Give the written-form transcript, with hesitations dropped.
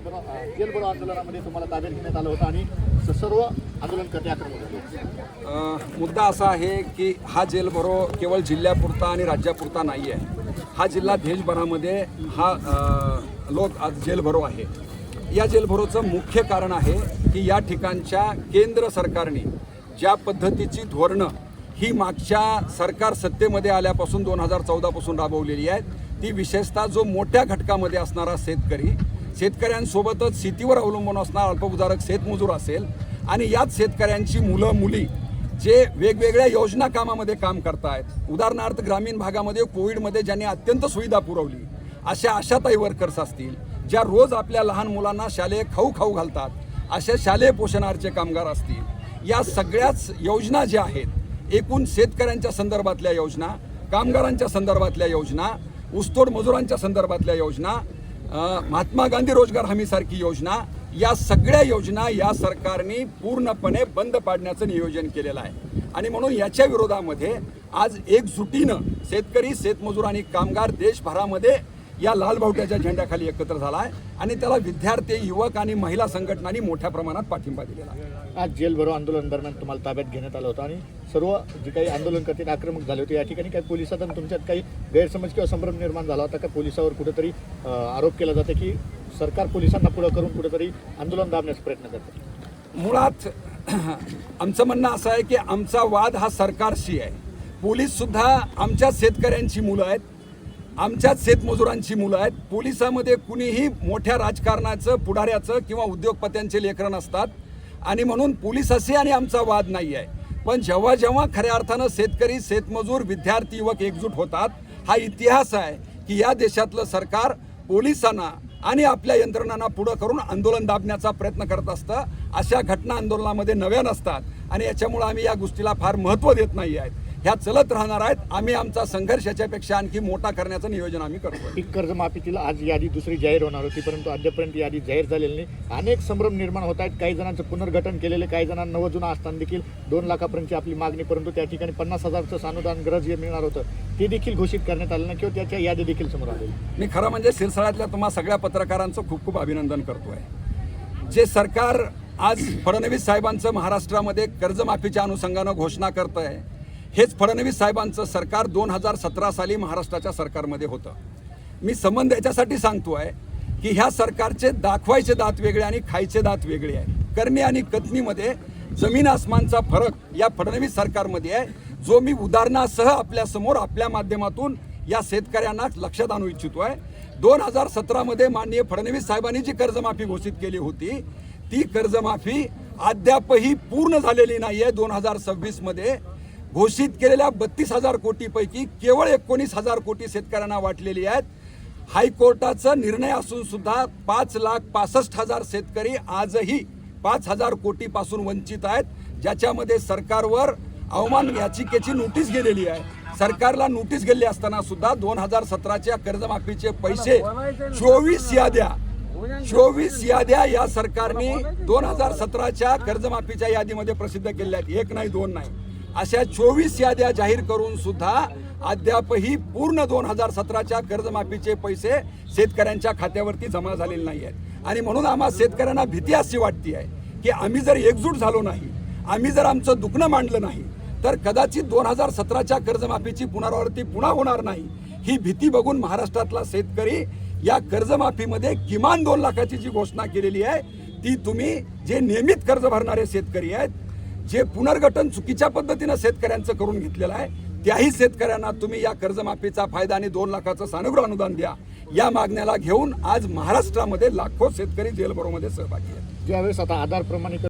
Gel भरो आंदोलनामध्ये तुम्हाला ताब्यात घेण्यात आलं होतं आणि सर्व आंदोलनकर्ते आक्रमक झाले। मुद्दा असा आहे की हा जेल भरो केवळ जिल्ह्यापुरता आणि राज्यापुरता नाही आहे। हा जिल्हा देशभरामध्ये हा लोक आज जेल भरो आहे। या जेल भरोचं मुख्य कारण आहे की या ठिकाणच्या केंद्र सरकारने ज्या पद्धतीची धोरणं ही मागच्या सरकार सत्तेमध्ये आल्यापासून 2014 पासून राबवलेली आहेत, ती विशेषतः जो मोठ्या घटकामध्ये असणारा शेतकऱ्यांसोबतच शेतीवर अवलंबून असणारा अल्पभूधारक शेतमजूर असेल आणि याच शेतकऱ्यांची मुलं मुली जे वेगवेगळ्या योजना कामामध्ये काम करतायत, उदाहरणार्थ ग्रामीण भागामध्ये कोविडमध्ये ज्यांनी अत्यंत सुविधा पुरवली अशा आशाताई वर्कर्स असतील, ज्या रोज आपल्या लहान मुलांना शालेय खाऊ घालतात, असे शालेय पोषणाचे कामगार असतील, या सगळ्याच योजना ज्या आहेत, एकूण शेतकऱ्यांच्या संदर्भातल्या योजना, कामगारांच्या संदर्भातल्या योजना, ऊसतोड मजुरांच्या संदर्भातल्या योजना, महात्मा गांधी रोजगार हमीसारखी योजना, या सगळ्या योजना या सरकारने पूर्णपणे बंद पाडण्याचं नियोजन केलेलं आहे। आणि म्हणून याच्या विरोधामध्ये आज एकजुटीनं शेतकरी, शेतमजूर आणि कामगार देशभरामध्ये या लाल बावट्याच्या झेंड्याखाली एकत्र झाला आहे आणि त्याला विद्यार्थी, युवक आणि महिला संघटनांनी मोठ्या प्रमाणात पाठिंबा दिलेला आहे। आज जेल भरो आंदोलन दरम्यान तुम्हाला ताब्यात घेण्यात आलं होतं आणि सर्व जे काही आंदोलनकर्ते आक्रमक झाले होते, या ठिकाणी काही पोलिसात आणि तुमच्यात काही गैरसमज किंवा संभ्रम निर्माण झाला होता का? पोलिसावर कुठेतरी आरोप केला जातो की सरकार पोलिसांना पुढे करून कुठेतरी आंदोलन दाबण्याचा प्रयत्न करते। मुळात आमचं म्हणणं असं आहे की आमचा वाद हा सरकारशी आहे। पोलीस सुद्धा आमच्याच शेतकऱ्यांची मुलं आहेत, आमच्याच शेतमजुरांची मुलं आहेत। पोलिसामध्ये कुणीही मोठ्या राजकारणाचं, पुढाऱ्याचं किंवा उद्योगपत्यांचे लेकरं नसतात आणि म्हणून पोलिसाशी आणि आमचा वाद नाही आहे। पण जेव्हा जेव्हा खऱ्या अर्थानं शेतकरी, शेतमजूर, विद्यार्थी, युवक एकजूट होतात, हा इतिहास आहे की या देशातलं सरकार पोलिसांना आणि आपल्या यंत्रणांना पुढं करून आंदोलन दाबण्याचा प्रयत्न करत असतं। अशा घटना आंदोलनामध्ये नव्या नसतात आणि याच्यामुळे आम्ही या गोष्टीला फार महत्त्व देत नाही आहेत। ह्या चलत राहणार आहेत। आम्ही आमचा संघर्ष याच्यापेक्षा आणखी मोठा करण्याचं नियोजन आम्ही करतो। पीक कर्जमाफीतील आज यादी दुसरी जाहीर होणार होती, परंतु अद्यापर्यंत यादी जाहीर झालेली नाही। अनेक संभ्रम निर्माण होत आहेत। काही जणांचं पुनर्गठन केलेले, काही जणांना नवजुना असताना देखील 2 लाखापर्यंतची आपली मागणी, परंतु त्या ठिकाणी 50,000चं अनुदान गरज जे मिळणार होतं ते देखील घोषित करण्यात आलं नाही किंवा त्याच्या यादी देखील समोर आलेली। मी खरं म्हणजे सिलसिल्यातल्या तुम्हा सगळ्या पत्रकारांचं खूप खूप अभिनंदन करतोय। जे सरकार आज फडणवीस साहेबांचं महाराष्ट्रामध्ये कर्जमाफीच्या अनुषंगानं घोषणा करत आहे, हेच फडणवीस साहेबांचं सरकार 2017 साली महाराष्ट्राच्या सरकारमध्ये होतं। मी संबंध याच्यासाठी सांगतोय की ह्या सरकारचे दाखवायचे दात वेगळे आणि खायचे दात वेगळे आहे। करणी आणि कथनीमध्ये जमीन आसमानचा फरक या फडणवीस सरकारमध्ये आहे, जो मी उदाहरणासह आपल्यासमोर आपल्या माध्यमातून या शेतकऱ्यांना लक्षात आणू इच्छितोय। 2017 माननीय फडणवीस साहेबांनी जी कर्जमाफी घोषित केली होती, ती कर्जमाफी अद्यापही पूर्ण झालेली नाही आहे। 2026 घोषित केलेल्या 32,000 कोटीपैकी केवळ 19,000 कोटी शेतकऱ्यांना वाटलेली आहेत। हायकोर्टाचा निर्णय असून सुद्धा 5,65,000 शेतकरी आजही 5,000 कोटीपासून वंचित आहेत, ज्याच्यामध्ये सरकारवर अवमान याचिकेची नोटीस गेलेली आहे। सरकारला नोटीस गेली असताना सुद्धा 2017च्या कर्जमाफीचे पैसे 24 याद्या या सरकारने 2017च्या कर्जमाफीच्या यादीमध्ये प्रसिद्ध केलेल्या आहेत। 1 नाही 2 नाही, अशा 24 याद्या जाहीर करून सुद्धा अद्यापही पूर्ण 2017च्या कर्जमाफीचे पैसे शेतकऱ्यांच्या खात्यावरती जमा झालेले नाही आहेत। आणि म्हणून आम्हा शेतकऱ्यांना भीती अशी वाटते आहे की आम्ही जर एकजूट झालो नाही, आम्ही जर आमचं दुखणं मांडलं नाही, तर कदाचित 2017च्या कर्जमाफीची पुनरावृत्ती पुन्हा होणार नाही। ही भीती बघून महाराष्ट्रातला शेतकरी या कर्जमाफीमध्ये किमान 2 लाखाची जी घोषणा केलेली आहे, ती तुम्ही जे नियमित कर्ज भरणारे शेतकरी आहेत, जे पुनर्गठन चुकीच्या पद्धतीनं शेतकऱ्यांचं करून घेतलेलं आहे, त्याही शेतकऱ्यांना तुम्ही या कर्जमाफीचा फायदा आणि 2 लाखाचं सानुग्रह अनुदान द्या, या मागण्याला घेऊन आज महाराष्ट्रामध्ये लाखो शेतकरी जेल भरोमध्ये सहभागी आहेत। ज्यावेळेस आता आधार प्रमाणित